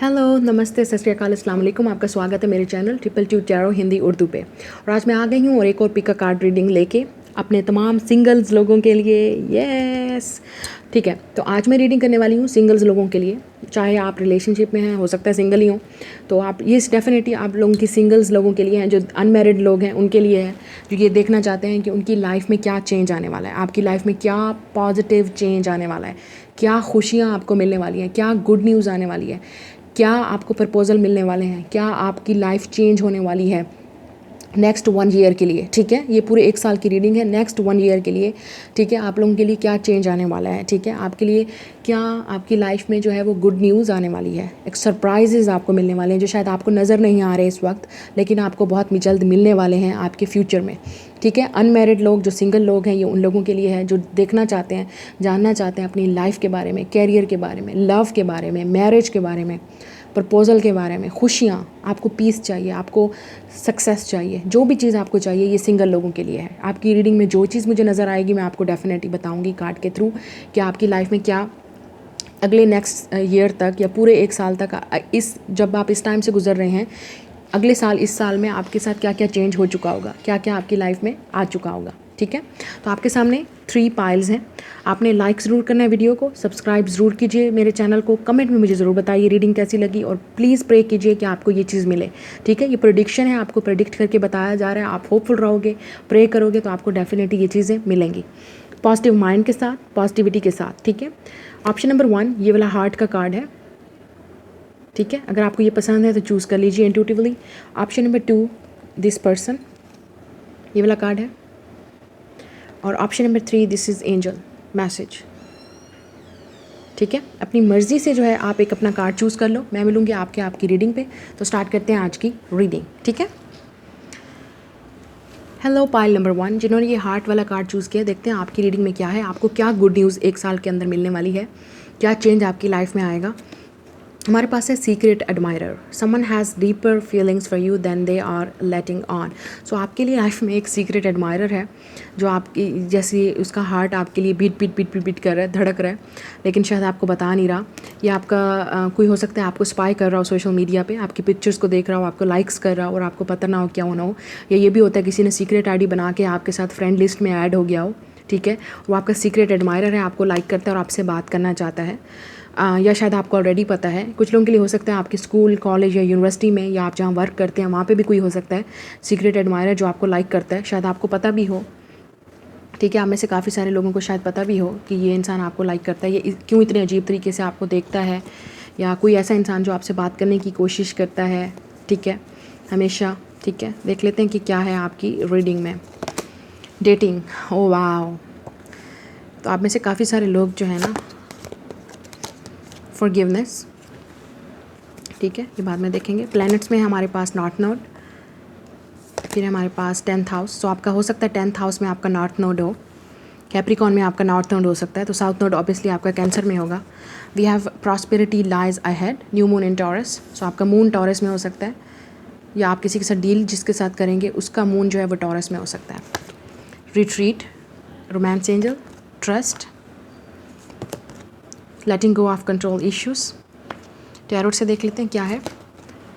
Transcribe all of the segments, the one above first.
Hello, नमस्ते, सत श्री अकाल, अस्सलाम वालेकुम। आपका स्वागत है मेरे channel triple two tarot Hindi Urdu पे। और आज मैं आ गई हूँ और एक और पिक का कार्ड रीडिंग लेके अपने तमाम सिंगल्स लोगों के लिए। यस, ठीक है। तो आज मैं रीडिंग करने वाली हूँ सिंगल्स लोगों के लिए। चाहे आप रिलेशनशिप में हैं, हो सकता है सिंगल ही हो, तो आप ये डेफिनेटली आप लोगों की सिंगल्स लोगों के लिए हैं। जो अनमैरिड लोग हैं उनके लिए है, जो ये देखना चाहते हैं कि उनकी लाइफ में क्या चेंज आने वाला है, आपकी लाइफ में क्या पॉजिटिव चेंज आने वाला है, क्या खुशियाँ आपको मिलने वाली हैं, क्या गुड न्यूज़ आने वाली है, क्या आपको प्रपोजल मिलने वाले हैं, क्या आपकी लाइफ चेंज होने वाली है नेक्स्ट 1 ईयर के लिए। ठीक है, ये पूरे 1 साल की रीडिंग है नेक्स्ट 1 ईयर के लिए। ठीक है, आप लोगों के लिए क्या चेंज आने वाला है। ठीक है, आपके लिए क्या आपकी लाइफ में जो है वो गुड न्यूज़ आने वाली है, एक सरप्राइजेज़ आपको मिलने वाले हैं जो शायद आपको नज़र नहीं आ रहे इस वक्त, लेकिन आपको बहुत जल्द मिलने वाले हैं आपके फ्यूचर में। ठीक है, अनमैरिड लोग, जो सिंगल लोग हैं, ये उन लोगों के लिए है जो देखना चाहते हैं, जानना चाहते हैं अपनी लाइफ के बारे में, कैरियर के बारे में, लव के बारे में, मैरिज के बारे में, प्रपोजल के बारे में, खुशियाँ, आपको पीस चाहिए, आपको सक्सेस चाहिए, जो भी चीज़ आपको चाहिए ये सिंगल लोगों के लिए है। आपकी रीडिंग में जो चीज़ मुझे नज़र आएगी मैं आपको डेफिनेटली बताऊंगी कार्ड के थ्रू कि आपकी लाइफ में क्या अगले नेक्स्ट ईयर तक या पूरे 1 साल तक इस जब आप इस टाइम से गुजर रहे हैं, अगले साल इस साल में आपके साथ क्या क्या चेंज हो चुका होगा, क्या क्या आपकी लाइफ में आ चुका होगा। ठीक है, तो आपके सामने 3 पाइल्स हैं। आपने लाइक ज़रूर करना है वीडियो को, सब्सक्राइब ज़रूर कीजिए मेरे चैनल को, कमेंट में मुझे ज़रूर बताइए रीडिंग कैसी लगी, और प्लीज़ प्रे कीजिए कि आपको ये चीज़ मिले। ठीक है, ये प्रेडिक्शन है, आपको प्रेडिक्ट करके बताया जा रहा है। आप होपफुल रहोगे, प्रे करोगे तो आपको डेफिनेटली ये चीज़ें मिलेंगी, पॉजिटिव माइंड के साथ, पॉजिटिविटी के साथ। ठीक है, ऑप्शन नंबर 1 ये वाला हार्ट का कार्ड है। ठीक है, अगर आपको ये पसंद है तो चूज़ कर लीजिए intuitively. Option number 2 this person, ये वाला कार्ड है। और option number 3 this is angel message. ठीक है, अपनी मर्ज़ी से जो है आप एक अपना कार्ड चूज़ कर लो। मैं मिलूँगी आपकी रीडिंग पे। तो स्टार्ट करते हैं आज की रीडिंग। ठीक है, हेलो पाइल नंबर 1, जिन्होंने ये हार्ट वाला कार्ड चूज़ किया, देखते हैं आपकी रीडिंग में क्या है, आपको क्या गुड न्यूज़ 1 साल के अंदर मिलने वाली है, क्या चेंज आपकी लाइफ में आएगा। हमारे पास है secret admirer, someone has deeper feelings for you then they are letting on. So आपके लिए लाइफ में एक सीक्रेट एडमायरर है जो आपकी जैसे उसका हार्ट आपके लिए बीट कर रहा है, धड़क रहा है, लेकिन शायद आपको बता नहीं रहा। या आपका कोई हो सकता है आपको स्पाई कर रहा हो सोशल मीडिया पे, आपकी पिक्चर्स को देख रहा हो, आपको लाइक्स कर रहा हो और आपको पता ना हो क्या होना हो। या ये भी होता है किसी ने सीक्रेट आईडी बना के आपके साथ फ्रेंड लिस्ट में ऐड हो गया हो। ठीक है, वो आपका सीक्रेट एडमायरर है, आपको लाइक करता है और आपसे बात करना चाहता है। या शायद आपको ऑलरेडी पता है। कुछ लोगों के लिए हो सकता है आपके स्कूल, कॉलेज या यूनिवर्सिटी में, या आप जहाँ वर्क करते हैं वहाँ पे भी कोई हो सकता है सीक्रेट एडमायरर जो आपको लाइक करता है, शायद आपको पता भी हो। ठीक है, आप में से काफ़ी सारे लोगों को शायद पता भी हो कि ये इंसान आपको लाइक करता है, ये क्यों इतने अजीब तरीके से आपको देखता है, या कोई ऐसा इंसान जो आपसे बात करने की कोशिश करता है। ठीक है, हमेशा। ठीक है, देख लेते हैं कि क्या है आपकी रीडिंग में। डेटिंग, ओ वाह, तो आप में से काफ़ी सारे लोग जो है ना, फॉरगिवनेस। ठीक है, ये बाद में देखेंगे। प्लैनेट्स में हमारे पास नॉर्थ नोड, फिर हमारे पास 10th हाउस। तो आपका हो सकता है 10th हाउस में आपका नॉर्थ नोड हो, कैप्रिकॉन में आपका नॉर्थ नोड हो सकता है, तो साउथ नोड ऑब्वियसली आपका कैंसर में होगा। We have prosperity lies ahead, new moon in Taurus. So आपका मून टॉरस में हो सकता है, या आप किसी के साथ डील जिसके साथ करेंगे उसका मून जो है वो टॉरस में हो सकता है। Retreat, romance angel, trust, letting go of control issues. Tarot से देख लेते हैं क्या है।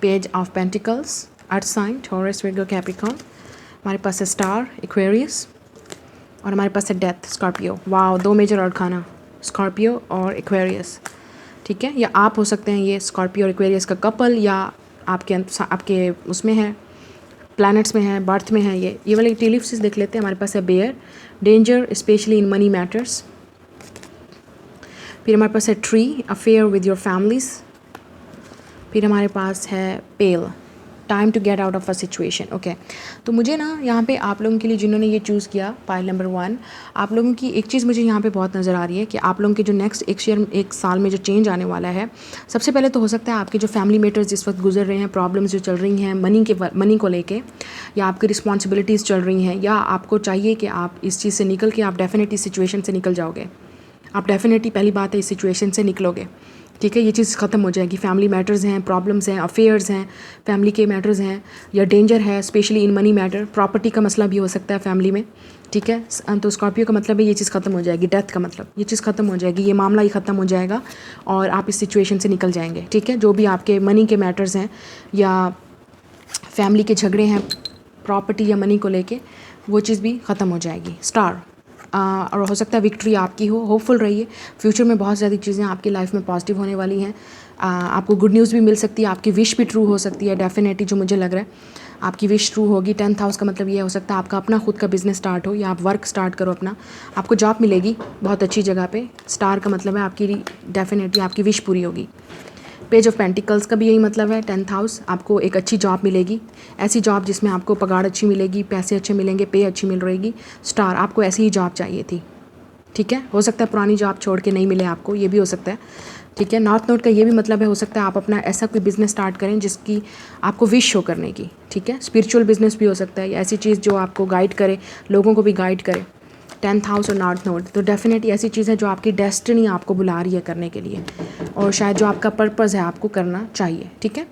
Page of pentacles, earth sign, Taurus, Virgo, Capricorn. हमारे पास है स्टार, एक्वेरियस, और हमारे पास है death, Scorpio. Wow, 2 major arcana, Scorpio और एक्वेरियस। ठीक है, या आप हो सकते हैं ये स्कॉर्पियो और एक्वेरियस का कपल, या आपके उसमें है, प्लैनेट्स में है, बर्थ में है। ये वाले टेलिप्सिस देख लेते हैं। हमारे पास है bear, danger specially in money matters. फिर हमारे पास है tree, affair with your families. फिर हमारे पास है pale, time to get out of a situation. Okay, तो मुझे ना यहाँ पे आप लोगों के लिए जिन्होंने ये चूज़ किया पाइल नंबर 1, आप लोगों की एक चीज़ मुझे यहाँ पे बहुत नज़र आ रही है कि आप लोगों के जो नेक्स्ट 1 साल में जो चेंज आने वाला है, सबसे पहले तो हो सकता है आपके जो फैमिली मेटर्स जिस वक्त गुजर रहे हैं, प्रॉब्लम्स जो चल रही हैं मनी को लेके, या आपकी रिस्पॉन्सिबिलिटीज़ चल रही हैं, या आपको चाहिए कि आप इस चीज़ से निकल के आप डेफिनेटली सिचुएशन से निकल जाओगे। आप डेफिनेटली, पहली बात है, इस सिचुएशन से निकलोगे। ठीक है, ये चीज़ ख़त्म हो जाएगी। फैमिली मैटर्स हैं, प्रॉब्लम्स हैं, अफेयर्स हैं, फैमिली के मैटर्स हैं या डेंजर है, specially in money matter, property का मसला भी हो सकता है फैमिली में। ठीक है, तो स्कॉर्पियो का मतलब है ये चीज़ ख़त्म हो जाएगी। डेथ का मतलब ये चीज़ ख़त्म हो जाएगी, ये मामला ही ख़त्म हो जाएगा और आप इस सिचुएशन से निकल जाएंगे। ठीक है, जो भी आपके मनी के मैटर्स हैं या फैमिली के झगड़े हैं प्रॉपर्टी या मनी को लेके, वो चीज़ भी ख़त्म हो जाएगी। स्टार और हो सकता है विक्ट्री आपकी हो। होपफुल रहिए, फ्यूचर में बहुत ज़्यादा चीज़ें आपकी लाइफ में पॉजिटिव होने वाली हैं। आपको गुड न्यूज़ भी मिल सकती है, आपकी विश भी ट्रू हो सकती है डेफिनेटली, जो मुझे लग रहा है आपकी विश ट्रू होगी। 10th हाउस का मतलब ये हो सकता है आपका अपना खुद का बिजनेस स्टार्ट हो या आप वर्क स्टार्ट करो अपना, आपको जॉब मिलेगी बहुत अच्छी जगह पे। स्टार का मतलब है आपकी डेफिनेटली आपकी विश पूरी होगी। पेज ऑफ पेंटिकल्स का भी यही मतलब है। 10th हाउस, आपको एक अच्छी जॉब मिलेगी, ऐसी जॉब जिसमें आपको पगार अच्छी मिलेगी, पैसे अच्छे मिलेंगे, पे अच्छी मिल रहेगी। स्टार, आपको ऐसी ही जॉब चाहिए थी। ठीक है, हो सकता है पुरानी जॉब छोड़ के नहीं मिले आपको, ये भी हो सकता है। ठीक है, नॉर्थ नोड का ये भी मतलब है हो सकता है आप अपना ऐसा कोई बिज़नेस स्टार्ट करें जिसकी आपको विश शो करने की। ठीक है, स्पिरिचुअल बिजनेस भी हो सकता है या ऐसी चीज़ जो आपको गाइड करे, लोगों को भी गाइड करे। 10th हाउस और नॉर्थ नोड, तो डेफिनेटली ऐसी चीज़ है जो आपकी डेस्टिनी आपको बुला रही है करने के लिए और शायद जो आपका पर्पज़ है आपको करना चाहिए। ठीक है,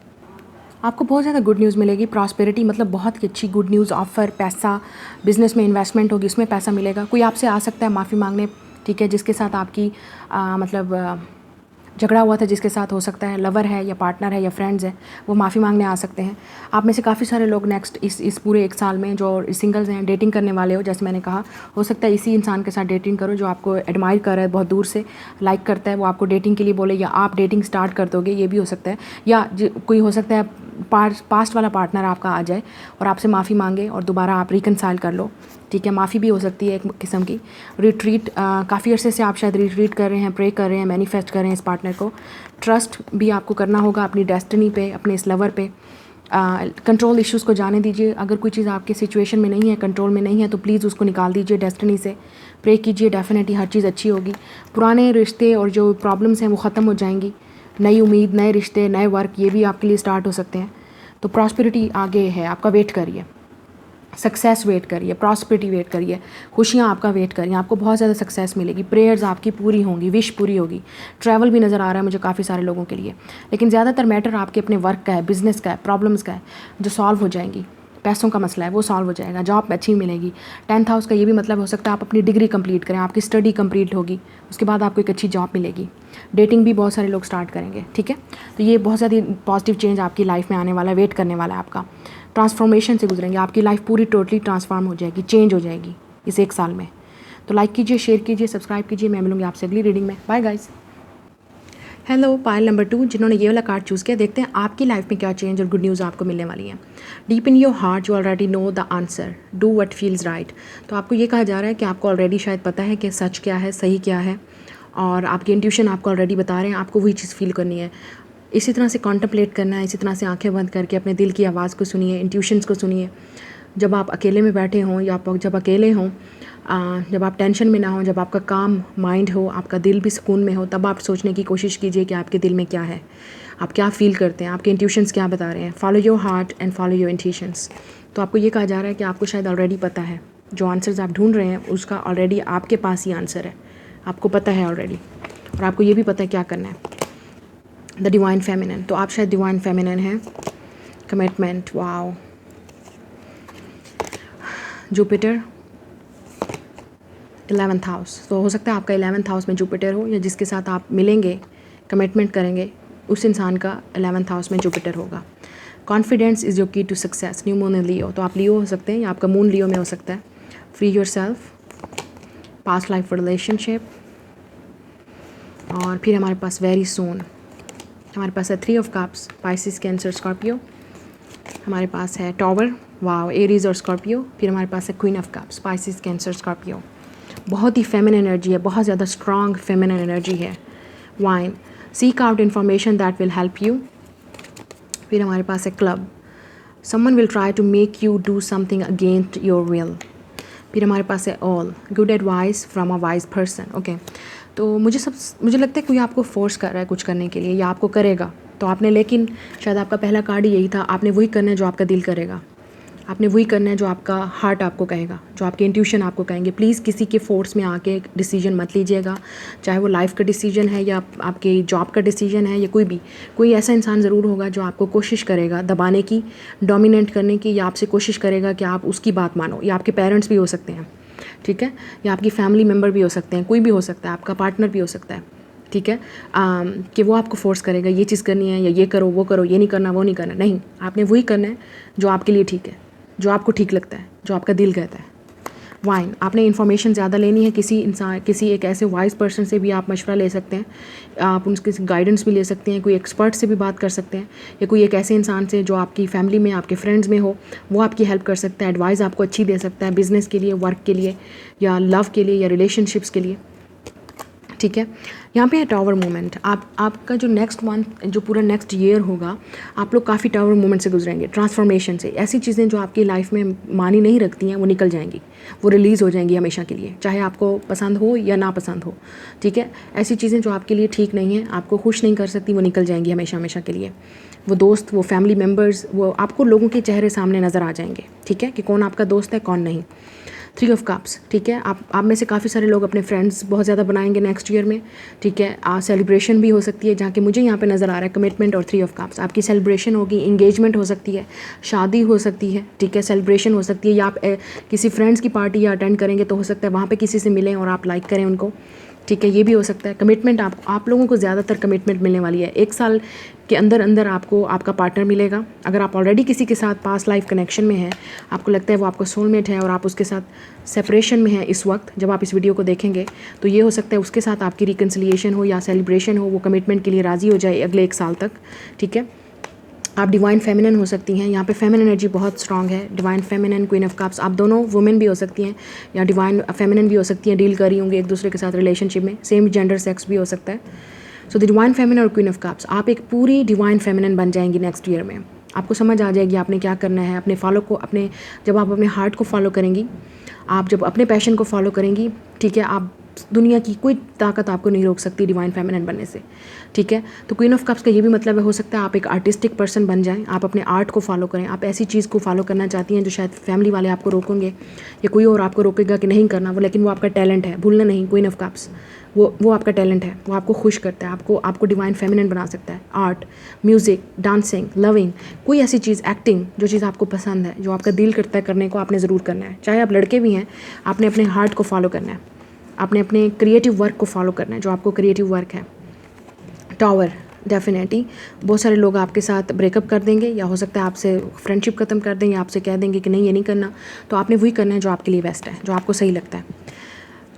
आपको बहुत ज़्यादा गुड न्यूज़ मिलेगी। प्रॉस्पेरिटी मतलब बहुत ही अच्छी गुड न्यूज़, ऑफ़र, पैसा, बिज़नेस में इन्वेस्टमेंट होगी, उसमें पैसा मिलेगा। कोई आपसे आ सकता है माफ़ी मांगने, ठीक है, जिसके साथ आपकी झगड़ा हुआ था, जिसके साथ हो सकता है लवर है या पार्टनर है या फ्रेंड्स है, वो माफ़ी मांगने आ सकते हैं। आप में से काफ़ी सारे लोग नेक्स्ट इस पूरे 1 साल में जो सिंगल्स हैं, डेटिंग करने वाले हो, जैसे मैंने कहा, हो सकता है इसी इंसान के साथ डेटिंग करो जो आपको एडमायर कर रहा है, बहुत दूर से लाइक करता है, वो आपको डेटिंग के लिए बोले या आप डेटिंग स्टार्ट कर दोगे, ये भी हो सकता है। या कोई हो सकता है पास्ट वाला पार्टनर आपका आ जाए और आपसे माफ़ी मांगे और दोबारा आप रिकनसाइल कर लो। ठीक है, माफ़ी भी हो सकती है एक किस्म की। रिट्रीट, काफ़ी अरसे से आप शायद रिट्रीट कर रहे हैं, प्रे कर रहे हैं, मैनिफेस्ट कर रहे हैं इस पार्टनर को। ट्रस्ट भी आपको करना होगा अपनी डेस्टिनी पे, अपने इस लवर पे। कंट्रोल इश्यूज़ को जाने दीजिए। अगर कोई चीज़ आपके सिचुएशन में नहीं है, कंट्रोल में नहीं है, तो प्लीज़ उसको निकाल दीजिए डेस्टिनी से। प्रे कीजिए, डेफिनेटली हर चीज़ अच्छी होगी। पुराने रिश्ते और जो प्रॉब्लम्स हैं वो ख़त्म हो जाएंगी। नई उम्मीद, नए रिश्ते, नए वर्क, ये भी आपके लिए स्टार्ट हो सकते हैं। तो प्रॉस्पेरिटी आगे है आपका, वेट करिए। सक्सेस वेट करिए, प्रॉस्पेरिटी वेट करिए, खुशियाँ आपका वेट करिए, आपको बहुत ज़्यादा सक्सेस मिलेगी, प्रेयर्स आपकी पूरी होंगी, विश पूरी होगी। ट्रैवल भी नज़र आ रहा है मुझे काफ़ी सारे लोगों के लिए, लेकिन ज़्यादातर मैटर आपके अपने वर्क का है, बिज़नेस का है, प्रॉब्लम्स का है, जो सॉल्व हो जाएंगी। पैसों का मसला है वो सॉल्व हो जाएगा, जॉब अच्छी मिलेगी। 10th हाउस का ये भी मतलब हो सकता है आप अपनी डिग्री कंप्लीट करें, आपकी स्टडी कंप्लीट होगी, उसके बाद आपको एक अच्छी जॉब मिलेगी। डेटिंग भी बहुत सारे लोग स्टार्ट करेंगे। ठीक है, तो ये बहुत ज़्यादा पॉजिटिव चेंज आपकी लाइफ में आने वाला है, वेट करने वाला है आपका। ट्रांसफॉर्मेशन से गुजरेंगे, आपकी लाइफ पूरी टोटली ट्रांसफॉर्म हो जाएगी, चेंज हो जाएगी इस 1 साल में। तो लाइक कीजिए, शेयर कीजिए, सब्सक्राइब कीजिए। मैं मिलूंगी आपसे अगली रीडिंग में। Bye guys. Hello, pile number 2 जिन्होंने ये वाला कार्ड चूज़ किया, देखते हैं आपकी लाइफ में क्या चेंज और गुड न्यूज़ आपको मिलने वाली है। Deep in your heart you already know the answer, do what feels right. तो आपको ये कहा जा रहा है कि आपको ऑलरेडी शायद पता है कि सच क्या है, सही क्या है, और आपकी इंट्यूशन आपको ऑलरेडी बता रहे हैं, आपको वही चीज़ फील करनी है। इसी तरह से कॉन्टम्पलेट करना है, इसी तरह से आंखें बंद करके अपने दिल की आवाज़ को सुनिए, इंट्यूशंस को सुनिए। जब आप अकेले में बैठे हों या आप जब अकेले हों, जब आप टेंशन में ना हो, जब आपका काम माइंड हो, आपका दिल भी सुकून में हो, तब आप सोचने की कोशिश कीजिए कि आपके दिल में क्या है, आप क्या फ़ील करते हैं, आपके इंट्यूशंस क्या बता रहे हैं। Follow your heart and follow your intuitions. तो आपको ये कहा जा रहा है कि आपको शायद ऑलरेडी पता है, जो आंसर्स आप ढूंढ रहे हैं उसका ऑलरेडी आपके पास ही आंसर है, आपको पता है ऑलरेडी, और आपको ये भी पता है क्या करना है। द डिवाइन फेमिनिन, तो आप शायद डिवाइन फेमिनिन हैं। Commitment, wow. Jupiter 11th house, तो हो सकता है आपका 11th हाउस में जुपिटर हो, या जिसके साथ आप मिलेंगे, कमिटमेंट करेंगे, उस इंसान का 11th हाउस में जुपिटर होगा। Confidence is your key to success. New moon in Leo, तो आप लियो हो सकते हैं या आपका मून लियो में हो सकता है। Free your self, past life relationship, और फिर हमारे पास वेरी सून, हमारे पास है 3 of cups, Pisces, Cancer, Scorpio. हमारे पास है टॉवर, वाओ, एरीज और स्कॉर्पियो। फिर हमारे पास है queen of cups, Pisces, Cancer, Scorpio. बहुत ही फेमिनिन एनर्जी है, बहुत ज़्यादा स्ट्रॉन्ग फेमिनिन एनर्जी है। Wine, seek out information that will help you. फिर हमारे पास है club, someone will try to make you do something against your will. फिर हमारे पास है all, good advice from a wise person. Okay, तो मुझे लगता है कोई आपको फोर्स कर रहा है कुछ करने के लिए, या आपको करेगा, तो आपने, लेकिन शायद आपका पहला कार्ड ही यही था, आपने वही करना है जो आपका दिल करेगा। आपने वही करना है जो आपका हार्ट आपको कहेगा, जो आपके इंट्यूशन आपको कहेंगे। प्लीज़ किसी के फोर्स में आके डिसीजन मत लीजिएगा, चाहे वो लाइफ का डिसीजन है या आपके जॉब का डिसीजन है या कोई ऐसा इंसान ज़रूर होगा जो आपको कोशिश करेगा दबाने की, डोमिनेट करने की, या आपसे कोशिश करेगा कि आप उसकी बात मानो। या आपके पेरेंट्स भी हो सकते हैं, ठीक है, या आपकी फैमिली मेम्बर भी हो सकते हैं, कोई भी हो सकता है, आपका पार्टनर भी हो सकता है, ठीक है, कि वो आपको फोर्स करेगा ये चीज़ करनी है या ये करो वो करो, ये नहीं करना वो नहीं करना। नहीं, आपने वही करना है जो आपके लिए ठीक है, जो आपको ठीक लगता है, जो आपका दिल कहता है। वाइन, आपने इन्फॉर्मेशन ज़्यादा लेनी है किसी एक ऐसे वाइज पर्सन से भी आप मशवरा ले सकते हैं, आप उनके गाइडेंस भी ले सकते हैं, कोई एक्सपर्ट से भी बात कर सकते हैं, या कोई एक ऐसे इंसान से जो आपकी फैमिली में, आपके फ्रेंड्स में हो, वो आपकी हेल्प कर सकता है, एडवाइस आपको अच्छी दे सकता है बिज़नेस के लिए, वर्क के लिए, या लव के लिए, या रिलेशनशिप्स के लिए, ठीक है। यहाँ पे है टावर मोमेंट। आपका जो नेक्स्ट मंथ, जो पूरा नेक्स्ट ईयर होगा, आप लोग काफ़ी टावर मोमेंट से गुजरेंगे, ट्रांसफॉर्मेशन से। ऐसी चीज़ें जो आपकी लाइफ में मानी नहीं रखती हैं वो निकल जाएंगी, वो रिलीज़ हो जाएंगी हमेशा के लिए, चाहे आपको पसंद हो या ना पसंद हो, ठीक है। ऐसी चीज़ें जो आपके लिए ठीक नहीं हैं, आपको खुश नहीं कर सकती, वो निकल जाएंगी हमेशा हमेशा के लिए। वो दोस्त, वो फैमिली मेम्बर्स, वो आपको लोगों के चेहरे सामने नज़र आ जाएंगे, ठीक है, कि कौन आपका दोस्त है कौन नहीं। 3 ऑफ कप्स, ठीक है, आप में से काफ़ी सारे लोग अपने फ्रेंड्स बहुत ज़्यादा बनाएंगे नेक्स्ट ईयर में, ठीक है। सेलिब्रेशन भी हो सकती है, जहाँ कि मुझे यहाँ पे नज़र आ रहा है कमिटमेंट और 3 ऑफ कप्स। आपकी सेलिब्रेशन होगी, इंगेजमेंट हो सकती है, शादी हो सकती है, ठीक है, सेलिब्रेशन हो सकती है, या आप किसी फ्रेंड्स की पार्टी या अटेंड करेंगे तो हो सकता है वहाँ पे किसी से मिलें और आप लाइक करें उनको, ठीक है, ये भी हो सकता है। कमिटमेंट, आप लोगों को ज़्यादातर कमिटमेंट मिलने वाली है। 1 साल के अंदर अंदर आपको आपका पार्टनर मिलेगा। अगर आप ऑलरेडी किसी के साथ पास्ट लाइफ कनेक्शन में हैं, आपको लगता है वो आपका सोलमेट है और आप उसके साथ सेपरेशन में हैं इस वक्त, जब आप इस वीडियो को देखेंगे तो ये हो सकता है उसके साथ आपकी रिकन्सिलिएशन हो या सेलिब्रेशन हो, वो कमिटमेंट के लिए राज़ी हो जाए अगले 1 साल तक, ठीक है। आप डिवाइन फेमिनिन हो सकती हैं, यहाँ पे फेमिनिन एनर्जी बहुत स्ट्रांग है। Divine feminine, queen of cups, आप दोनों वुमेन भी हो सकती हैं या डिवाइन फेमिनिन भी हो सकती हैं, डील कर रही होंगी एक दूसरे के साथ रिलेशनशिप में, सेम जेंडर सेक्स भी हो सकता है। सो द डिवाइन फेमिनिन और क्वीन ऑफ कप्स, आप एक पूरी डिवाइन फेमिनिन बन जाएंगी नेक्स्ट ईयर में। आपको समझ आ जाएगी आपने क्या करना है, जब आप अपने हार्ट को फॉलो करेंगी, आप जब अपने पैशन को फॉलो करेंगी, ठीक है, आप दुनिया की कोई ताकत आपको नहीं रोक सकती डिवाइन फेमिनिन बनने से, ठीक है। तो क्वीन ऑफ कप्स का ये भी मतलब है, हो सकता है आप एक आर्टिस्टिक पर्सन बन जाएं, आप अपने आर्ट को फॉलो करें, आप ऐसी चीज़ को फॉलो करना चाहती हैं जो शायद फैमिली वाले आपको रोकेंगे या कोई और आपको रोकेगा कि नहीं करना वो, लेकिन वो आपका टैलेंट है, भूलना नहीं। क्वीन ऑफ कप्स वो आपका टैलेंट है, वो आपको खुश करता है, आपको डिवाइन फेमिनिन बना सकता है। आर्ट, म्यूज़िक, डांसिंग, लविंग, कोई ऐसी चीज़, एक्टिंग, जो चीज़ आपको पसंद है, जो आपका दिल करता है करने को, आपने ज़रूर करना है। चाहे आप लड़के भी हैं, आपने अपने हार्ट को फॉलो करना है, आपने अपने क्रिएटिव वर्क को फॉलो करना है, जो आपको क्रिएटिव वर्क है। टावर, डेफिनेटली बहुत सारे लोग आपके साथ ब्रेकअप कर देंगे, या हो सकता है आपसे फ्रेंडशिप ख़त्म कर देंगे, आपसे कह देंगे कि नहीं ये नहीं करना, तो आपने वही करना है जो आपके लिए बेस्ट है, जो आपको सही लगता है।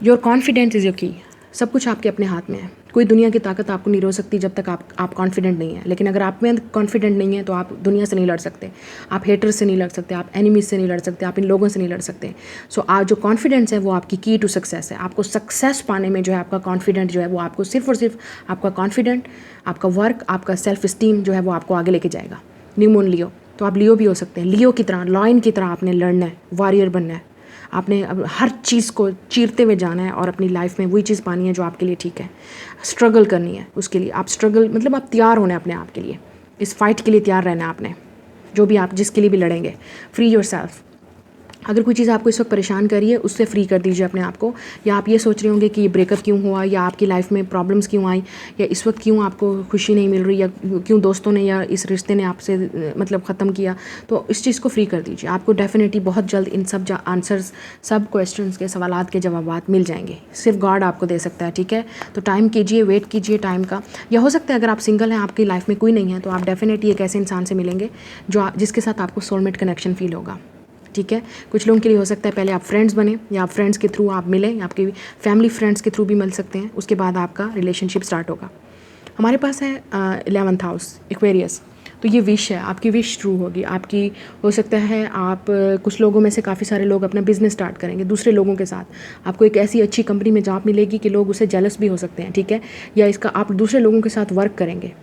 योर कॉन्फिडेंस इज़ योर की, सब कुछ आपके अपने हाथ में है। कोई दुनिया की ताकत आपको नहीं रोक सकती जब तक आप कॉन्फिडेंट नहीं है। लेकिन अगर आप में कॉन्फिडेंट नहीं है तो आप दुनिया से नहीं लड़ सकते, आप हेटर्स से नहीं लड़ सकते, आप एनिमीज से नहीं लड़ सकते, आप इन लोगों से नहीं लड़ सकते। सो आज जो कॉन्फिडेंस है वो आपकी की टू सक्सेस है। आपको सक्सेस पाने में जो है आपका कॉन्फिडेंट जो है वो आपको सिर्फ और सिर्फ आपका कॉन्फिडेंट, आपका वर्क, आपका सेल्फ इस्टीम जो है वो आपको आगे लेके जाएगा। न्यू मून लियो, तो आप लियो भी हो सकते हैं। लियो की तरह, लॉयन की तरह आपने लड़ना है, वॉरियर बनना है। आपने अब हर चीज़ को चीरते हुए जाना है और अपनी लाइफ में वही चीज़ पानी है जो आपके लिए ठीक है। स्ट्रगल करनी है उसके लिए, आप स्ट्रगल मतलब आप तैयार होना है अपने आप के लिए, इस फाइट के लिए तैयार रहना है आपने, जो भी आप जिसके लिए भी लड़ेंगे। Free your self. अगर कोई चीज़ आपको इस वक्त परेशान कर रही है उससे फ्री कर दीजिए अपने आप को। या आप ये सोच रहे होंगे कि ये ब्रेकअप क्यों हुआ, या आपकी लाइफ में प्रॉब्लम्स क्यों आई, या इस वक्त क्यों आपको खुशी नहीं मिल रही, या क्यों दोस्तों ने या इस रिश्ते ने आपसे मतलब ख़त्म किया, तो इस चीज़ को फ्री कर दीजिए। आपको डेफिनेटली बहुत जल्द इन सब आंसर्स, सब क्वेश्चंस के सवालात के जवाबात मिल जाएंगे, सिर्फ गॉड आपको दे सकता है, ठीक है। तो टाइम कीजिए, वेट कीजिए टाइम का। या हो सकता है अगर आप सिंगल हैं, आपकी लाइफ में कोई नहीं है, तो आप डेफिनेटली एक ऐसे इंसान से मिलेंगे जिसके साथ आपको सोलमेट कनेक्शन फील होगा, ठीक है। कुछ लोगों के लिए हो सकता है पहले आप फ्रेंड्स बने, या आप फ्रेंड्स के थ्रू आप मिलें, या आपके फैमिली फ्रेंड्स के थ्रू भी मिल सकते हैं, उसके बाद आपका रिलेशनशिप स्टार्ट होगा। हमारे पास है 11th हाउस एक्वेरियस, तो ये विश है, आपकी विश ट्रू होगी। आपकी हो सकता है आप कुछ लोगों में से काफ़ी सारे लोग अपना बिजनेस स्टार्ट करेंगे दूसरे लोगों के साथ। आपको एक ऐसी अच्छी कंपनी में जॉब मिलेगी कि लोग उसे जेलस भी हो सकते हैं, ठीक है। या इसका आप दूसरे लोगों के साथ वर्क करेंगे।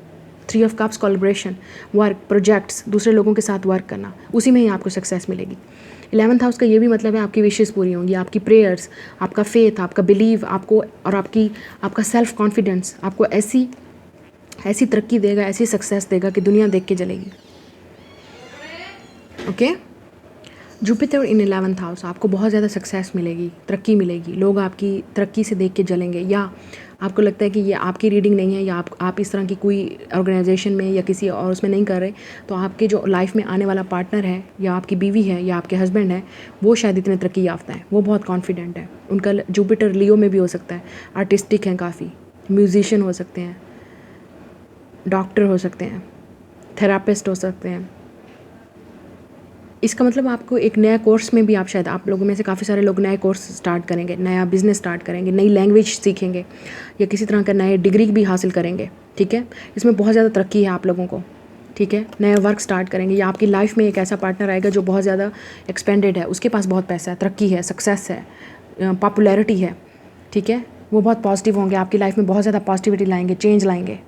3 of cups, collaboration, work, projects, दूसरे लोगों के साथ वर्क करना, उसी में ही आपको सक्सेस मिलेगी। 11th हाउस का ये भी मतलब है आपकी विशेस पूरी होंगी, आपकी प्रेयर्स, आपका फेथ, आपका बिलीव, आपको और आपका सेल्फ कॉन्फिडेंस आपको ऐसी तरक्की देगा, ऐसी सक्सेस देगा कि दुनिया देख के जलेगी। Okay, Jupiter in 11th house, आपको बहुत ज़्यादा सक्सेस मिलेगी, तरक्की मिलेगी, लोग आपकी तरक्की से देख के जलेंगे, या आपको लगता है कि ये आपकी रीडिंग नहीं है, या आप इस तरह की कोई ऑर्गेनाइजेशन में या किसी और उसमें नहीं कर रहे, तो आपके जो लाइफ में आने वाला पार्टनर है या आपकी बीवी है या आपके हस्बैंड है, वो शायद इतने तरक्की याफ्ता है, वो बहुत कॉन्फिडेंट है, उनका जुपिटर लियो में भी हो सकता है, आर्टिस्टिक हैं काफ़ी, म्यूजिशियन हो सकते हैं, डॉक्टर हो सकते हैं, थेरापिस्ट हो सकते हैं। इसका मतलब आपको एक नया कोर्स में भी, आप शायद आप लोगों में से काफ़ी सारे लोग नए कोर्स स्टार्ट करेंगे, नया बिजनेस स्टार्ट करेंगे, नई लैंग्वेज सीखेंगे या किसी तरह का नए डिग्री भी हासिल करेंगे, ठीक है। इसमें बहुत ज़्यादा तरक्की है आप लोगों को, ठीक है। नया वर्क स्टार्ट करेंगे, या आपकी लाइफ में एक ऐसा पार्टनर आएगा जो बहुत ज़्यादा एक्सपेंडेड है, उसके पास बहुत पैसा है, तरक्की है, सक्सेस है, पॉपुलैरिटी है, ठीक है। वो बहुत पॉजिटिव होंगे, आपकी लाइफ में बहुत ज़्यादा पॉजिटिविटी लाएंगे, चेंज लाएंगे,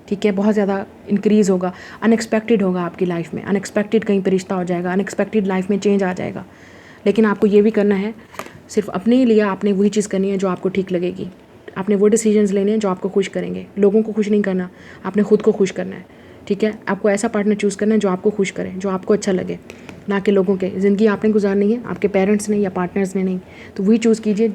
ठीक है। बहुत ज़्यादा इंक्रीज़ होगा, अनएक्सपेक्टेड होगा आपकी लाइफ में, अनएक्सपेक्टेड कहीं पर रिश्ता हो जाएगा, अनएक्सपेक्टेड लाइफ में चेंज आ जाएगा। लेकिन आपको ये भी करना है, सिर्फ अपने लिए आपने वही चीज़ करनी है जो आपको ठीक लगेगी, आपने वो डिसीजंस लेने हैं जो आपको खुश करेंगे, लोगों को खुश नहीं करना, आपने खुद को खुश करना है, ठीक है। आपको ऐसा पार्टनर चूज़ करना है जो आपको खुश करे, जो आपको अच्छा लगे, ना कि लोगों के। ज़िंदगी आपने गुजारनी है, आपके पेरेंट्स ने या पार्टनर्स ने नहीं, तो वही चूज़ कीजिए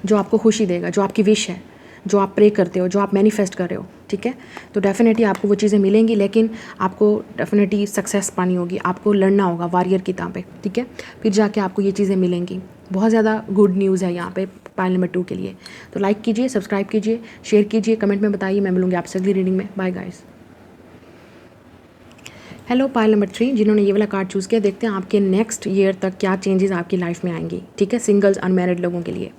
जो आपको खुशी देगा, जो आपकी विश है, जो आप प्रे करते हो, जो आप मैनिफेस्ट कर रहे हो, ठीक है। तो डेफिनेटली आपको वो चीज़ें मिलेंगी, लेकिन आपको डेफिनेटली सक्सेस पानी होगी, आपको लड़ना होगा वॉरियर की तरह पे, ठीक है। फिर जाके आपको ये चीज़ें मिलेंगी। बहुत ज़्यादा गुड न्यूज़ है यहाँ पे पाइल नंबर 2 के लिए। तो लाइक कीजिए, सब्सक्राइब कीजिए, शेयर कीजिए, कमेंट में बताइए। मैं मिलूँगी आपसे अगली रीडिंग में। Bye guys. Hello pile number 3, जिन्होंने ये वाला कार्ड चूज़ किया, देखते हैं आपके नेक्स्ट ईयर तक क्या चेंजेस आपकी लाइफ में आएंगी, ठीक है। सिंगल्स, अनमैरिड लोगों के लिए।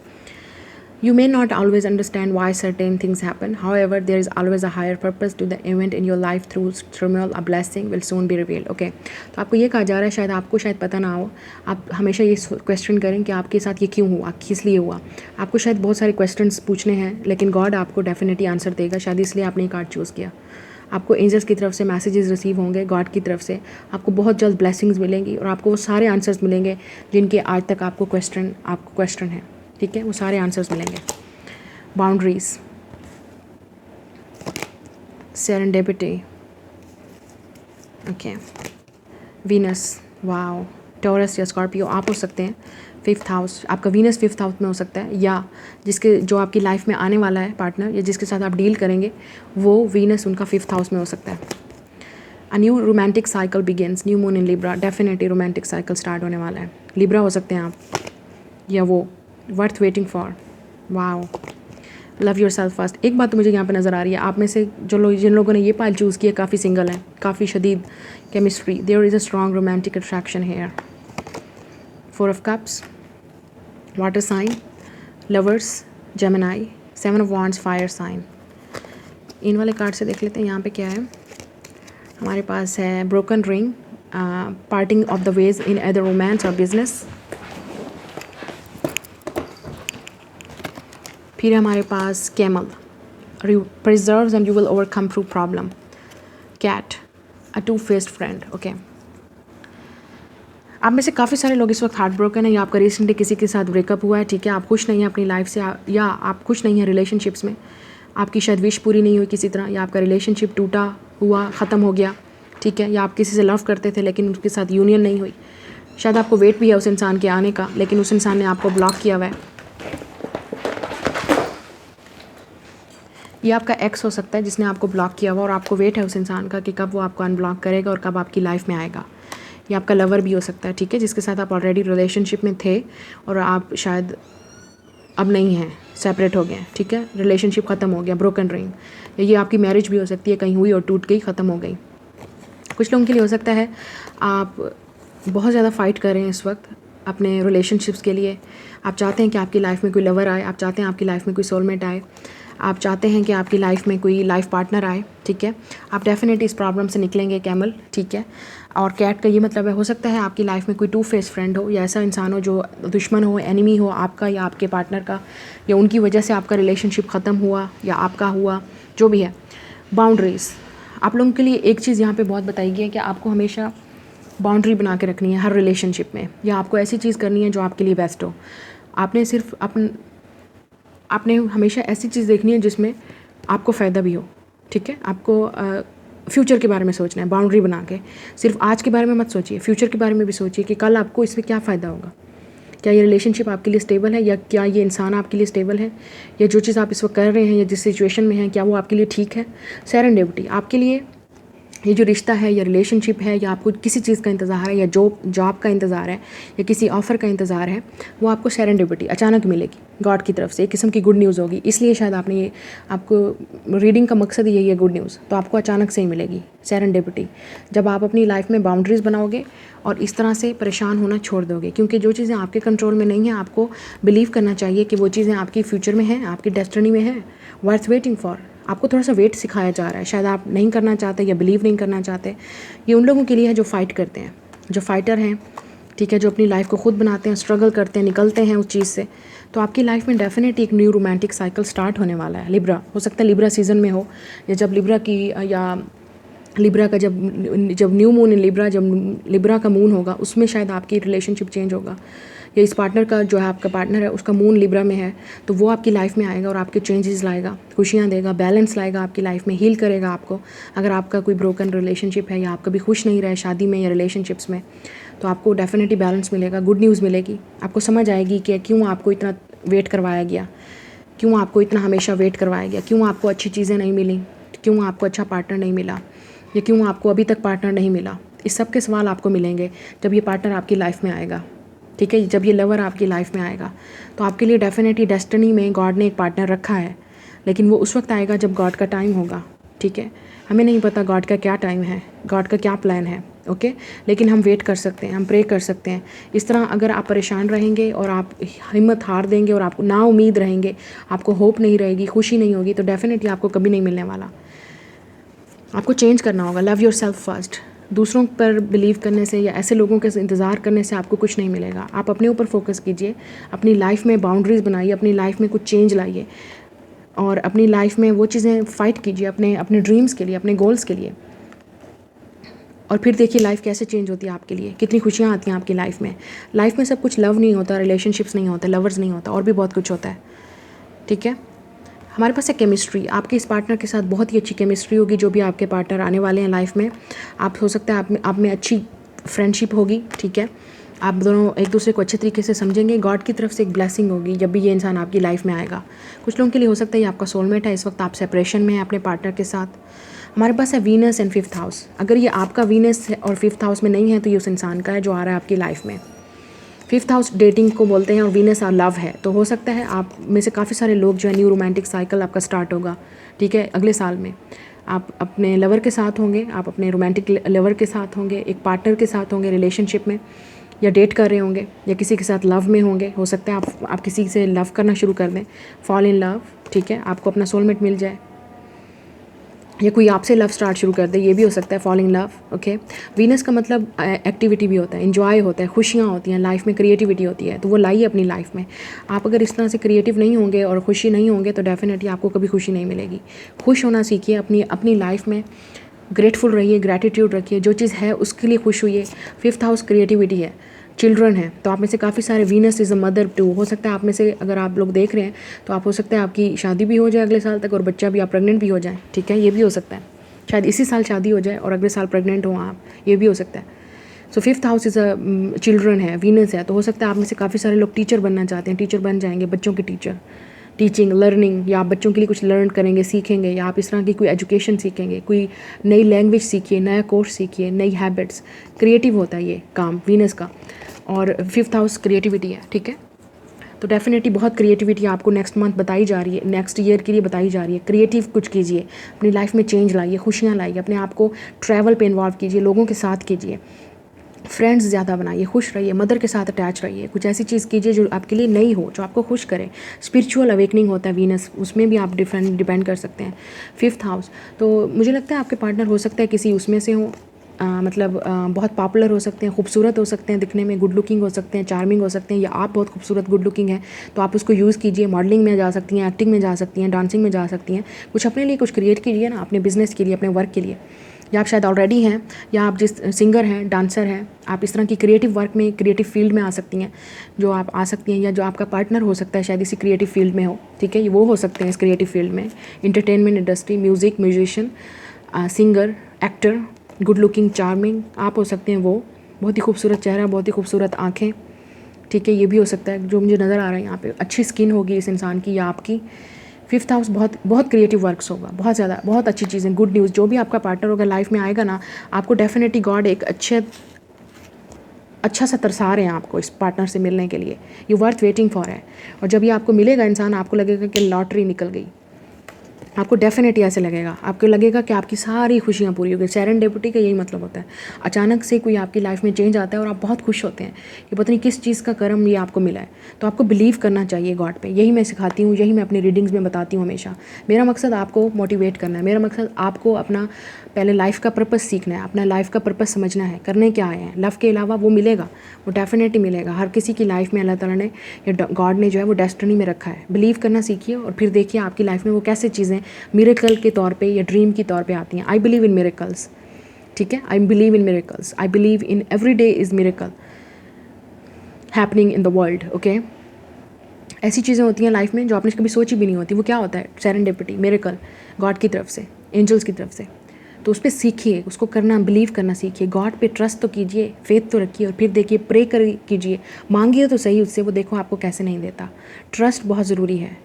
You may not always understand why certain things happen. However, there is always a higher purpose to the event in your life. Through turmoil, a blessing will soon be revealed. Okay. तो आपको ये कहा जा रहा है, शायद आपको शायद पता ना हो, आप हमेशा ये क्वेश्चन करें कि आपके साथ ये क्यों हुआ, किस लिए हुआ। आपको शायद बहुत सारे क्वेश्चंस पूछने हैं, लेकिन गॉड आपको डेफिनेटली आंसर देगा, शायद इसलिए आपने ये कार्ड चूज़ किया। आपको एंजल्स की तरफ से मैसेजेस रिसीव होंगे, गॉड की तरफ से आपको बहुत जल्द ब्लेसिंग्स मिलेंगी, और आपको वो सारे आंसर्स मिलेंगे जिनके आज तक आपको क्वेश्चन है, ठीक है। वो सारे आंसर्स मिलेंगे। Boundaries, serendipity, okay, Venus, wow, taurus या स्कॉर्पियो आप हो सकते हैं। 5th हाउस, आपका वीनस 5th हाउस में हो सकता है, या जिसके जो आपकी लाइफ में आने वाला है पार्टनर, या जिसके साथ आप डील करेंगे, वो वीनस उनका 5th हाउस में हो सकता है। A new romantic cycle begins, new moon in Libra, definitely romantic cycle start होने वाला है। लिब्रा हो सकते हैं आप, या वो worth waiting for, wow, love your self first. एक बात तो मुझे यहाँ पे नज़र आ रही है, आप में से जिन लोगों ने ये पाइल चूज़ किया काफ़ी सिंगल हैं, काफ़ी शदीद chemistry, there is a strong romantic attraction here. 4 of cups, water sign, lovers, Gemini, 7 of wands, fire sign. इन वाले कार्ड से देख लेते हैं यहाँ पे क्या है। हमारे पास है broken ring, parting of the ways in other romance और बिजनेस। फिर हमारे पास camel, preserves and you will overcome through problem. Cat, a two faced friend, okay. आप में से काफ़ी सारे लोग इस वक्त हार्ट ब्रोकन है, या आपका रिसेंटली किसी के साथ ब्रेकअप हुआ है, ठीक है। आप खुश नहीं हैं अपनी लाइफ से, या आप खुश नहीं हैं रिलेशनशिप्स में, आपकी शायद विश पूरी नहीं हुई किसी तरह, या आपका रिलेशनशिप टूटा हुआ ख़त्म हो गया, ठीक है। या आप किसी से लव करते थे लेकिन उसके साथ यूनियन नहीं हुई, शायद आपको वेट भी है उस इंसान के आने का, लेकिन उस इंसान ने आपको ब्लॉक किया हुआ है। ये आपका एक्स हो सकता है जिसने आपको ब्लॉक किया हुआ, और आपको वेट है उस इंसान का कि कब वो आपको अनब्लॉक करेगा और कब आपकी लाइफ में आएगा। ये आपका लवर भी हो सकता है, ठीक है, जिसके साथ आप ऑलरेडी रिलेशनशिप में थे और आप शायद अब नहीं हैं, सेपरेट हो गए, ठीक है, रिलेशनशिप ख़त्म हो गया, ब्रोकन रिंग। ये आपकी मैरिज भी हो सकती है, कहीं हुई और टूट गई, ख़त्म हो गई। कुछ लोगों के लिए हो सकता है आप बहुत ज़्यादा फ़ाइट कर रहे हैं इस वक्त अपने रिलेशनशिप्स के लिए। आप चाहते हैं कि आपकी लाइफ में कोई लवर आए, आप चाहते हैं आपकी लाइफ में कोई सोलमेट आए, आप चाहते हैं कि आपकी लाइफ में कोई लाइफ पार्टनर आए, ठीक है। आप डेफिनेटली इस प्रॉब्लम से निकलेंगे कैमल, ठीक है। और कैट का ये मतलब है, हो सकता है आपकी लाइफ में कोई 2 फेस फ्रेंड हो, या ऐसा इंसान हो जो दुश्मन हो, एनिमी हो आपका या आपके पार्टनर का, या उनकी वजह से आपका रिलेशनशिप ख़त्म हुआ या आपका हुआ, जो भी है। बाउंड्रीज़, आप लोगों के लिए एक चीज़ यहाँ पे बहुत बताई गई है कि आपको हमेशा बाउंड्री बना के रखनी है हर रिलेशनशिप में, या आपको ऐसी चीज़ करनी है जो आपके लिए बेस्ट हो। आपने हमेशा ऐसी चीज़ देखनी है जिसमें आपको फ़ायदा भी हो, ठीक है। आपको फ्यूचर के बारे में सोचना है, बाउंड्री बना के। सिर्फ आज के बारे में मत सोचिए, फ्यूचर के बारे में भी सोचिए कि कल आपको इसमें क्या फ़ायदा होगा। क्या ये रिलेशनशिप आपके लिए स्टेबल है, या क्या ये इंसान आपके लिए स्टेबल है, या जो चीज़ आप इस वक्त कर रहे हैं या जिस सिचुएशन में हैं क्या वो आपके लिए ठीक है। सेरेंडिपिटी आपके लिए, ये जो रिश्ता है या रिलेशनशिप है, या आपको किसी चीज़ का इंतज़ार है, या जॉब का इंतज़ार है, या किसी ऑफ़र का इंतज़ार है, वो आपको सेरेंडिपिटी अचानक मिलेगी गॉड की तरफ से, एक किस्म की गुड न्यूज़ होगी। इसलिए शायद आपने ये, आपको रीडिंग का मकसद यही है गुड न्यूज़, तो आपको अचानक से ही मिलेगी सेरेंडिपिटी जब आप अपनी लाइफ में बाउंड्रीज़ बनाओगे और इस तरह से परेशान होना छोड़ दोगे। क्योंकि जो चीज़ें आपके कंट्रोल में नहीं हैं, आपको बिलीव करना चाहिए कि वो चीज़ें आपकी फ्यूचर में हैं, आपकी डेस्टिनी में है, वर्थ वेटिंग फॉर। आपको थोड़ा सा वेट सिखाया जा रहा है, शायद आप नहीं करना चाहते या बिलीव नहीं करना चाहते। ये उन लोगों के लिए है जो फाइट करते हैं, जो फाइटर हैं, ठीक है, जो अपनी लाइफ को खुद बनाते हैं, स्ट्रगल करते हैं, निकलते हैं उस चीज़ से। तो आपकी लाइफ में डेफिनेटली एक न्यू रोमांटिक साइकिल स्टार्ट होने वाला है। लिब्रा हो सकता है, लिब्रा सीज़न में हो, या जब लिब्रा की, या लिब्रा का जब न्यू मून इन लिब्रा, जब लिब्रा का मून होगा उसमें शायद आपकी रिलेशनशिप चेंज होगा, या इस पार्टनर का, जो है आपका पार्टनर है, उसका मून लिब्रा में है, तो वो आपकी लाइफ में आएगा और आपके चेंजेस लाएगा, खुशियाँ देगा, बैलेंस लाएगा आपकी लाइफ में, हील करेगा आपको। अगर आपका कोई ब्रोकन रिलेशनशिप है या आप कभी खुश नहीं रहे शादी में या रिलेशनशिप्स में, तो आपको डेफिनेटली बैलेंस मिलेगा, गुड न्यूज़ मिलेगी। आपको समझ आएगी कि क्यों आपको इतना वेट करवाया गया, क्यों आपको इतना हमेशा वेट करवाया गया, क्यों आपको अच्छी चीज़ें नहीं मिली, क्यों आपको अच्छा पार्टनर नहीं मिला, या क्यों आपको अभी तक पार्टनर नहीं मिला। इस सब के सवाल आपको मिलेंगे जब ये पार्टनर आपकी लाइफ में आएगा, ठीक है, जब ये लवर आपकी लाइफ में आएगा। तो आपके लिए डेफिनेटली डेस्टिनी में गॉड ने एक पार्टनर रखा है, लेकिन वो उस वक्त आएगा जब गॉड का टाइम होगा, ठीक है। हमें नहीं पता गॉड का क्या टाइम है, गॉड का क्या प्लान है, ओके, लेकिन हम वेट कर सकते हैं, हम प्रे कर सकते हैं। इस तरह अगर आप परेशान रहेंगे और आप हिम्मत हार देंगे और आप ना उम्मीद रहेंगे, आपको होप नहीं रहेगी, खुशी नहीं होगी, तो डेफिनेटली आपको कभी नहीं मिलने वाला। आपको चेंज करना होगा। Love your self first. दूसरों पर बिलीव करने से या ऐसे लोगों के इंतज़ार करने से आपको कुछ नहीं मिलेगा। आप अपने ऊपर फोकस कीजिए, अपनी लाइफ में बाउंड्रीज़ बनाइए, अपनी लाइफ में कुछ चेंज लाइए, और अपनी लाइफ में वो चीज़ें फ़ाइट कीजिए अपने ड्रीम्स के लिए, अपने गोल्स के लिए। और फिर देखिए लाइफ कैसे चेंज होती है आपके लिए, कितनी खुशियाँ आती हैं आपकी लाइफ में। लाइफ में सब कुछ लव नहीं होता, रिलेशनशिप्स नहीं होते, लवर्स नहीं होता, और भी बहुत कुछ होता है, ठीक है। हमारे पास है केमिस्ट्री। आपके इस पार्टनर के साथ बहुत ही अच्छी केमिस्ट्री होगी, जो भी आपके पार्टनर आने वाले हैं लाइफ में। आप हो सकता है आप में अच्छी फ्रेंडशिप होगी, ठीक है, आप दोनों एक दूसरे को अच्छे तरीके से समझेंगे। गॉड की तरफ से एक ब्लेसिंग होगी जब भी ये इंसान आपकी लाइफ में आएगा। कुछ लोगों के लिए हो सकता है ये आपका सोलमेट है, इस वक्त आप सेपरेशन में हैं अपने पार्टनर के साथ। हमारे पास है वीनस एंड 5th हाउस। अगर ये आपका वीनस और 5th हाउस में नहीं है तो ये उस इंसान का है जो आ रहा है आपकी लाइफ में। 5th हाउस डेटिंग को बोलते हैं और वीनस और लव है, तो हो सकता है आप में से काफ़ी सारे लोग जो है न्यू रोमांटिक साइकिल आपका स्टार्ट होगा, ठीक है, अगले साल में। आप अपने लवर के साथ होंगे, आप अपने रोमांटिक लवर के साथ होंगे, एक पार्टनर के साथ होंगे रिलेशनशिप में, या डेट कर रहे होंगे, या किसी के साथ लव में होंगे। हो सकता है आप किसी से लव करना शुरू कर दें, फॉल इन लव, ठीक है, आपको अपना सोलमेट मिल जाए, या कोई आपसे लव स्टार्ट शुरू कर दे, ये भी हो सकता है, fall in love, okay. Venus का मतलब एक्टिविटी भी होता है, एंजॉय होता है, खुशियाँ होती हैं लाइफ में, क्रिएटिविटी होती है, तो वो लाइए अपनी लाइफ में। आप अगर इस तरह से क्रिएटिव नहीं होंगे और खुशी नहीं होंगे तो डेफिनेटली आपको कभी खुशी नहीं मिलेगी। खुश होना सीखिए अपनी लाइफ में, ग्रेटफुल रहिए, ग्रैटिट्यूड रखिए, जो चीज़ है उसके लिए खुश हुई। 5th हाउस क्रिएटिविटी है, चिल्ड्रन है, तो आप में से काफ़ी सारे, Venus is a mother to. हो सकता है आप में से अगर आप लोग देख रहे हैं तो आप हो सकता है आपकी शादी भी हो जाए अगले साल तक, और बच्चा भी, आप प्रेग्नेंट भी हो जाए, ठीक है, ये भी हो सकता है। शायद इसी साल शादी हो जाए और अगले साल प्रेग्नेंट हो आप, ये भी हो सकता है। सो 5th house is a children है, वीनस है, तो हो सकता है आप में से काफ़ी सारे लोग टीचर बनना चाहते हैं, टीचर बन जाएंगे, बच्चों के टीचर, टीचिंग, लर्निंग, या आप बच्चों के लिए कुछ लर्न करेंगे, सीखेंगे, या आप इस तरह की कोई एजुकेशन सीखेंगे, कोई नई लैंग्वेज सीखिए, नया कोर्स सीखिए, नई हैबिट्स। क्रिएटिव होता है ये काम वीनस का, और 5th हाउस क्रिएटिविटी है, ठीक है। तो डेफिनेटली बहुत क्रिएटिविटी आपको नेक्स्ट मंथ बताई जा रही है, नेक्स्ट ईयर के लिए बताई जा रही है। क्रिएटिव कुछ कीजिए, अपनी लाइफ में चेंज लाइए, खुशियाँ लाइए, अपने आप को ट्रैवल पे इन्वॉल्व कीजिए, लोगों के साथ कीजिए, फ्रेंड्स ज़्यादा बनाइए, खुश रहिए, मदर के साथ अटैच रहिए, कुछ ऐसी चीज़ कीजिए जो आपके लिए नई हो, जो आपको खुश करे। स्पिरिचुअल अवेकनिंग होता है वीनस, उसमें भी आप डिपेंड कर सकते हैं। 5th हाउस, तो मुझे लगता है आपके पार्टनर हो सकता है किसी उसमें से हो, बहुत पॉपुलर हो सकते हैं, खूबसूरत हो सकते हैं, दिखने में गुड लुकिंग हो सकते हैं, चार्मिंग हो सकते हैं, या आप बहुत खूबसूरत गुड लुकिंग है तो आप उसको यूज़ कीजिए। मॉडलिंग में जा सकती हैं, एक्टिंग में जा सकती हैं, डांसिंग में जा सकती हैं। कुछ अपने लिए कुछ क्रिएट कीजिए ना, अपने बिजनेस के लिए, अपने वर्क के लिए, या आप शायद ऑलरेडी हैं, या आप जिस सिंगर हैं, डांसर हैं, आप इस तरह की क्रिएटिव वर्क में, क्रिएटिव फील्ड में आ सकती हैं, जो आप आ सकती हैं, या जो आपका पार्टनर हो सकता है शायद इसी क्रिएटिव फील्ड में हो, ठीक है, वो हो सकते हैं इस क्रिएटिव फील्ड में, entertainment industry, music, musician, singer, actor, good looking, charming, आप हो सकते हैं वो। बहुत ही खूबसूरत चेहरा, बहुत ही खूबसूरत आँखें, ठीक है, ये भी हो सकता है जो मुझे नज़र आ रहा है यहाँ पे। अच्छी स्किन होगी इस इंसान की या आपकी। 5th हाउस बहुत बहुत क्रिएटिव वर्क्स होगा, बहुत ज़्यादा, बहुत अच्छी चीज़ें। गुड न्यूज़, जो भी आपका पार्टनर होगा लाइफ में आएगा ना, आपको डेफिनेटली गॉड एक अच्छा सा तरसा रहे हैं आपको इस पार्टनर से मिलने के लिए। ये वर्थ वेटिंग फॉर है। और जब ये आपको मिलेगा इंसान, आपको लगेगा कि लॉटरी निकल गई। आपको डेफिनेटली ऐसे लगेगा, आपको लगेगा कि आपकी सारी खुशियाँ पूरी हो गई। सेरेंडिपिटी का यही मतलब होता है, अचानक से कोई आपकी लाइफ में चेंज आता है और आप बहुत खुश होते हैं कि पता नहीं किस चीज़ का कर्म ये आपको मिला है। तो आपको बिलीव करना चाहिए गॉड पे। यही मैं सिखाती हूँ, यही मैं अपनी रीडिंग्स में बताती हूँ हमेशा। मेरा मकसद आपको मोटिवेट करना है, मेरा मकसद आपको अपना पहले लाइफ का पर्पस सीखना है, अपना लाइफ का पर्पस समझना है, करने क्या आए हैं। लव के अलावा वो मिलेगा, वो डेफिनेटली मिलेगा। हर किसी की लाइफ में अल्लाह ताला ने या गॉड ने जो है वो डेस्टिनी में रखा है। बिलीव करना सीखिए और फिर देखिए आपकी लाइफ में वो कैसे चीज़ें मिरेकल के तौर पे या ड्रीम के तौर पे आती हैं। आई बिलीव इन मिरेकल्स, ठीक है, I believe in miracles, I believe in every day is miracle happening in the world. Okay, ऐसी चीज़ें होती हैं लाइफ में जो आपने कभी सोची भी नहीं होती। वो क्या होता है? सेरेंडिपिटी, मिरेकल, गॉड की तरफ से, एंजल्स की तरफ से। तो उस पर सीखिए, उसको करना, बिलीव करना सीखिए। गॉड पे ट्रस्ट तो कीजिए, फेथ तो रखिए, और फिर देखिए, प्रे कर कीजिए, मांगिए तो सही उससे, वो देखो आपको कैसे नहीं देता। ट्रस्ट बहुत ज़रूरी है।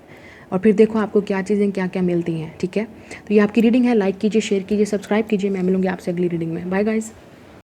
और फिर देखो आपको क्या चीज़ें क्या क्या मिलती हैं, ठीक है। तो ये आपकी रीडिंग है, लाइक कीजिए, शेयर कीजिए, सब्सक्राइब कीजिए। मैं मिलूंगी आपसे अगली रीडिंग में। Bye guys.